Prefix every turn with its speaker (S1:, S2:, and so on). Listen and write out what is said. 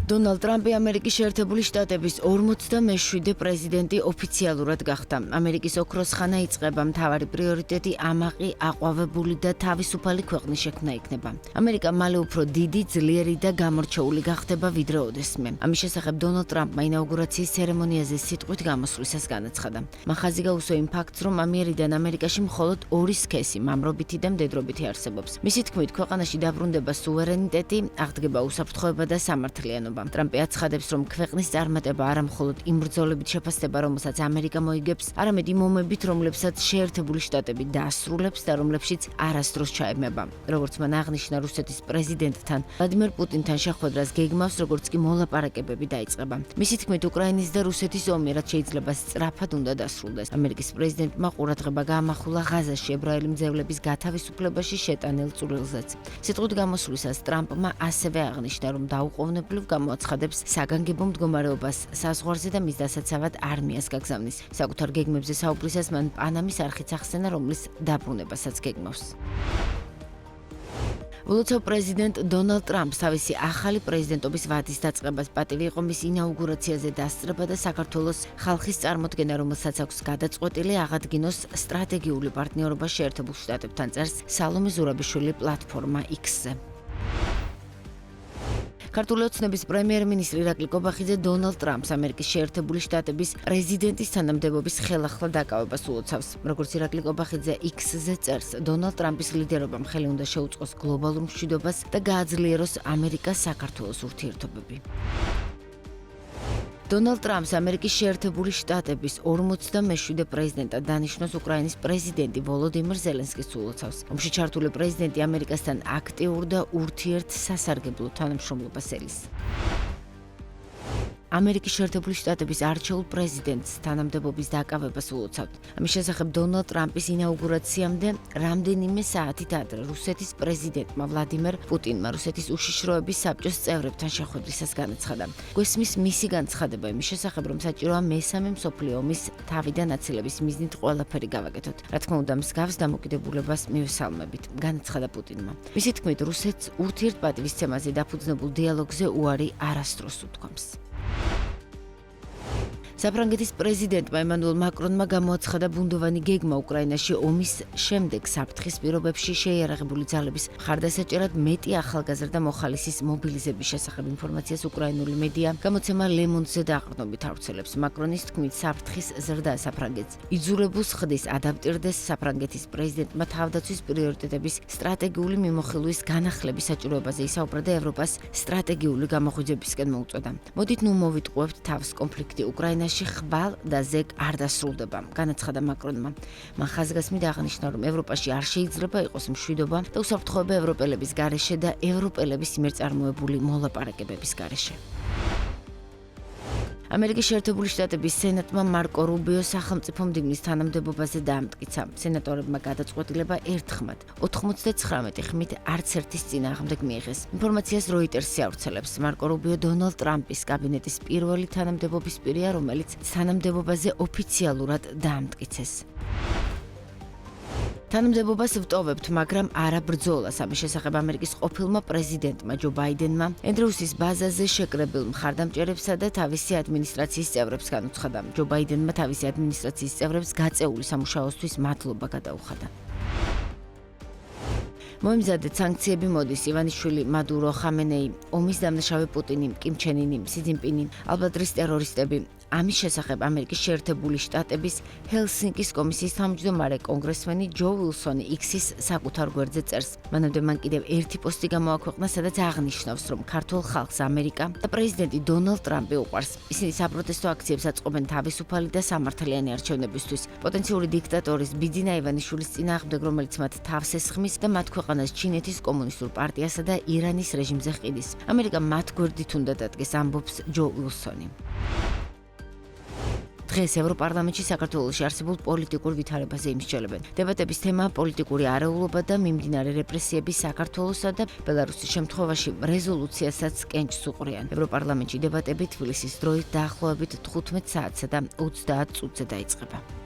S1: დონალდ ტრამპი ამერიკის შეერთებული შტატების 47 პრეზიდენტი ოფიციალურად გახდა. ამერიკის ოქროს ხანა იწყება, მთავარი პრიორიტეტი ამაყი, აყვავებული და თავისუფალი ქვეყნის შექმნა იქნება. ამერიკა მალე უფრო დიდი, ძლიერი და გამორჩეული გახდება ვიდრე ოდესმე. ამის შესახებ დონალდ ტრამპმა ინაუგურაციის ცერემონიაზე სიტყვით გამოსვლისას განაცხადა. მან ხაზი გაუსვა იმ ფაქტს, რომ ამიერიდან ამერიკაში მხოლოდ ორი სქესი, მამრობითი და მდედრობითი არსებობს. მისი თქმით, ქვეყანაში დაბრუნდება სუვერენიტეტი, აღდგება უსაფრთხოება და სამართლიანობა. ტრამპი აცხადებს, რომ ქვეყნის წარმატება არა მხოლოდ იმ ბრძოლებით შეფასდება, რომელსაც ამერიკა მოიგებს, არამედ იმ ომებით, რომლებსაც შეერთებული შტატები დაასრულებს და რომლებშიც არასდროს ჩაებმება. როგორც მან აღნიშნა, რუსეთის პრეზიდენტთან ვლადიმერ პუტინთან შეხვედრას გეგმავს, როგორც კი მოლაპარაკებები დაიწყება. მისი თქმით, უკრაინის და რუსეთის ომი რაც შეიძლება სწრაფად უნდა დასრულდეს. ამერიკის პრეზიდენტმა ყურადღება გაამახვილა ღაზაში ებრაელი მძევლების გათავისუფლებაში შეტანილ წვლილზეც. სიტყვით გამოსვლისას ტრამპმა ასევე აღნიშნა, რომ დაუყოვნებლივ გამოაცხადებს საგანგებო მდგომარეობას საზღვარზე და მის დასაცავად არმიას გაგზავნის. საკუთარ გეგმებზე საუბრისას მან პანამის არხიც ახსენა, რომლის დაბრუნებასაც გეგმავს. ულოცავ პრეზიდენტ დონალდ ტრამპს თავისი ახალი პრეზიდენტობის ვადის დაწყებას პატივი იყო მის ინაუგურაციაზე დასწრება და საქართველოს ხალხის წარმოდგენა, რომელსაც აქვს გადაწყვეტილი აღადგინოს სტრატეგიული პარტნიორობა შეერთებულ შტატებთან, წერს სალომე ზურაბიშვილი პლატფორმა X-ზე. ქართული ოცნების პრემიერ-მინისტრი ირაკლი კობახიძე დონალდ ტრამპს ამერიკის შეერთებული შტატების პრეზიდენტის თანამდებობის ხელახლა დაკავებას ულოცავს. როგორც ირაკლი კობახიძე X-ზე წერს, დონალდ ტრამპის ლიდერობამ ხელი უნდა შეუწყოს გლობალურ მშვიდობას და გააძლიეროს ამერიკა-საქართველოს ურთიერთობები. დონალდ ტრამპს ამერიკის შეერთებული შტატების 47 პრეზიდენტად დანიშნოს უკრაინის პრეზიდენტი ვოლოდიმირ ზელენსკის ულოცავს. ომში ჩართული პრეზიდენტი ამერიკასთან აქტიურ და ურთიერთსასარგებლო თანამშრომლობას ელის. ამერიკის შეერთებული შტატების არჩეულ პრეზიდენტს თანამდებობის დაკავებას ულოცავთ. ამის შესახებ დონალდ ტრამპის ინაუგურაციამდე რამდენიმე საათით ადრე რუსეთის პრეზიდენტმა ვლადიმერ პუტინმა რუსეთის უშიშროების საბჭოს წევრებთან შეხვედრისას განაცხადა. გვესმის მისი განცხადება იმის შესახებ, რომ საჭიროა მესამე მსოფლიო ომის თავიდან აცილების მიზნით ყველაფერი გავაკეთოთ. რა თქმა უნდა, მსგავს დამოკიდებულებას მივესალმებით, განაცხადა პუტინმა. მისი თქმით, რუსეთს ურთიერთპატივისცემაზე დაფუძნებულ დიალოგზე უარი არასდროს უთქვამს. საფრანგეთის პრეზიდენტმა ემანუელ მაკრონმა გამოაცხადა ბუნდოვანი გეგმა უკრაინაში ომის შემდეგ საფრთხის პირობებში შეიარაღებული ძალების მხარდასაჭერად მეტი ახალგაზრდა მოხალისის მობილიზების შესახებ ინფორმაციას უკრაინული მედია გამოცემა Le Monde-ზე დაყრდნობით ავრცელებს. მაკრონის თქმით, საფრთხის ზრდა საფრანგეთს იძულებულს ხდის ადაპტირდეს. საფრანგეთის პრეზიდენტმა თავდაცვის პრიორიტეტების სტრატეგიული მიმოხილვის განახლების საჭიროებაზე ისაუბრა და ევროპას სტრატეგიული გამოღვიძებისკენ მოუწოდა. მოდით ნუ მოვიტყუებთ თავს, კონფლიქტი უკრაინაში ხვალ და ზეგ არ დასრულდება, განაცხადა მაკრონმა. მან ხაზგასმით აღნიშნა, რომ ევროპაში არ შეიძლება იყოს მშვიდობა და უსაფრთხოება ევროპელების გარეშე და ევროპელების მიერ წარმოებული მოლაპარაკებების გარეშე. ამერიკის შეერთებული შტატების სენატმა მარკო რუბიო სახელმწიფო მდივნის თანამდებობაზე დაამტკიცა. სენატორებმა გადაწყვეტილება ერთხმად 99 ხმით არც ერთის წინააღმდეგ მიიღეს. ინფორმაციას როიტერსი ავრცელებს. მარკო რუბიო დონალდ ტრამპის კაბინეტის პირველი თანამდებობის პირია, რომელიც თანამდებობაზე ოფიციალურად დაამტკიცეს. თანამდებობას ვტოვებთ, მაგრამ არა ბრძოლას. ამის შესახებ ამერიკის ყოფილმა პრეზიდენტმა ჯო ბაიდენმა ენდრიუსის ბაზაზე შეკრებილ მხარდამჭერებსა და თავისი ადმინისტრაციის წევრებს განუცხადა. ჯო ბაიდენმა თავისი ადმინისტრაციის წევრებს გაწეული სამუშაოსთვის მადლობა გადაუხადა. მოემზადეთ სანქციები მოდის ივანიშვილი, მადურო, ხამენეი, ომის დამნაშავე პუტინი, კიმ ჩენ ინი, სი ძინპინი, ალბათ დრის ტერორისტები. ამის შესახებ ამერიკის შეერთებული შტატების ჰელსინკის კომისიის თავმჯდომარე კონგრესმენი ჯო უილსონი X-ის საკუთარ გვერდზე წერს. მანამდე მან კიდევ ერთი პოსტი გამოაქვეყნა, სადაც აღნიშნავს, რომ ქართულ ხალხს ამერიკა და პრეზიდენტი დონალდ ტრამპი უყვარს. ისინი საპროტესტო აქციებს აწყობენ თავისუფალი და სამართლიანი არჩევნებისთვის. პოტენციური დიქტატორის ბიძინა ივანიშვილის წინააღმდეგ, რომელიც მათ თავს ესხმის და მათ ქვეყანას ჩინეთის კომუნისტურ პარტიასა და ირანის რეჟიმზე ყიდის. ამერიკა მათ გვერდით უნდა დადგეს, ამბობს ჯო უილსონი. დღეს ევროპარლამენტში საქართველოში არსებულ პოლიტიკურ ვითარებაზე იმსჯელებენ. დებატების თემაა პოლიტიკური არეულობა და მიმდინარე რეპრესიები საქართველოსა და ბელარუსის შემთხვევაში რეზოლუციასაც კენჭს უყრიან. ევროპარლამენტში დებატები თბილისის დროით დაახლოებით 15 საათსა და 30 წუთზე დაიწყება.